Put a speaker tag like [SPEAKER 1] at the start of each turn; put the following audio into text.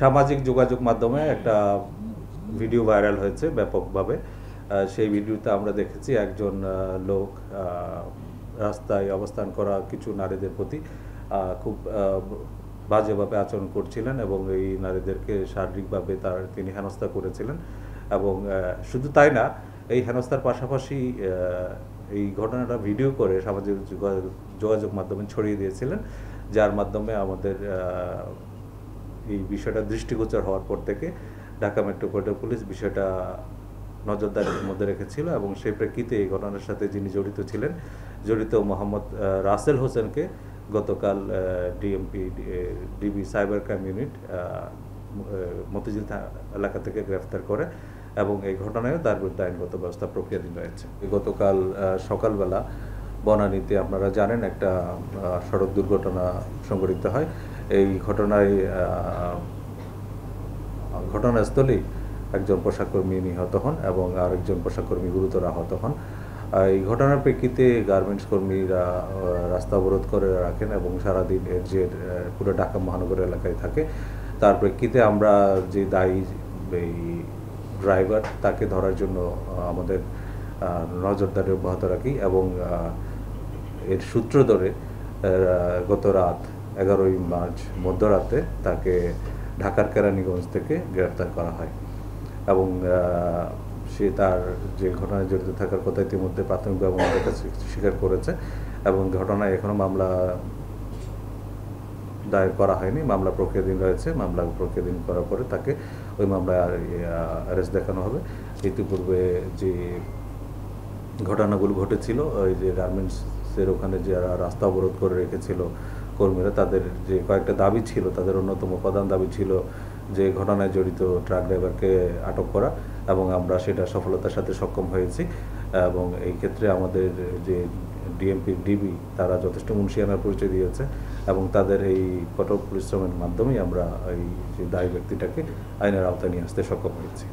[SPEAKER 1] সামাজিক যোগাযোগ মাধ্যমে একটা ভিডিও ভাইরাল হয়েছে ব্যাপকভাবে। সেই ভিডিওতে আমরা দেখেছি একজন লোক রাস্তায় অবস্থান করা কিছু নারীদের প্রতি খুব বাজেভাবে আচরণ করছিলেন এবং এই নারীদেরকে শারীরিকভাবে তিনি হেনস্থা করেছিলেন। এবং শুধু তাই না, এই হেনস্থার পাশাপাশি এই ঘটনাটা ভিডিও করে সামাজিক যোগাযোগ মাধ্যমে ছড়িয়ে দিয়েছিলেন, যার মাধ্যমে আমাদের এই বিষয়টা দৃষ্টিগোচর হওয়ার পর থেকে ঢাকা মেট্রোপলিটন পুলিশ বিষয়টা নজরদারির মধ্যে রেখেছিল এবং সেই প্রেক্ষিতে এই ঘটনার সাথে যিনি জড়িত মোহাম্মদ রাসেল হোসেনকে গতকাল DB cyber crime unit Motijheel এলাকা থেকে গ্রেফতার করে এবং এই ঘটনায়ও তার বিরুদ্ধে আইনগত ব্যবস্থা প্রক্রিয়াধীন রয়েছে। গতকাল সকালবেলা বনানীতে আপনারা জানেন একটা সড়ক দুর্ঘটনা সংঘটিত হয়। এই ঘটনাস্থলেই একজন পোশাককর্মী নিহত হন এবং আরেকজন পোশাককর্মী গুরুতর আহত হন। এই ঘটনার প্রেক্ষিতে গার্মেন্টস কর্মীরা রাস্তা অবরোধ করে রাখেন এবং সারাদিন এর যে পুরো ঢাকা মহানগর এলাকায় থাকে। তার প্রেক্ষিতে আমরা যে দায়ী এই ড্রাইভার তাকে ধরার জন্য আমাদের নজরদারি অব্যাহত রাখি এবং এর সূত্র ধরে গত রাত 11ই মার্চ মধ্যরাতে তাকে ঢাকার কেরানীগঞ্জ থেকে গ্রেফতার করা হয় এবং সে তার যে ঘটনায় জড়িত থাকার কথা ইতিমধ্যে প্রাথমিকভাবে আমাদের কাছে স্বীকার করেছে এবং ঘটনায় এখনও মামলা দায়ের করা হয়নি। মামলা প্রক্রিয়াধীন রয়েছে। মামলা প্রক্রিয়াধীন করার পরে তাকে ওই মামলায় অ্যারেস্ট দেখানো হবে। ইতিপূর্বে যে ঘটনাগুলো ঘটেছিল, ওই যে গার্মেন্টসের ওখানে যারা রাস্তা অবরোধ করে রেখেছিল কর্মীরা, তাদের যে কয়েকটা দাবি ছিল, তাদের অন্যতম প্রধান দাবি ছিল যে ঘটনায় জড়িত ট্রাক ড্রাইভারকে আটক করা এবং আমরা সেটা সফলতার সাথে সক্ষম হয়েছি এবং এই ক্ষেত্রে আমাদের যে ডিবি তারা যথেষ্ট মুনশিয়ানার পরিচয় দিয়েছে এবং তাদের এই কঠোর পরিশ্রমের মাধ্যমেই আমরা এই যে দায়ী ব্যক্তিটাকে আইনের আওতায় নিয়ে আসতে সক্ষম হয়েছি।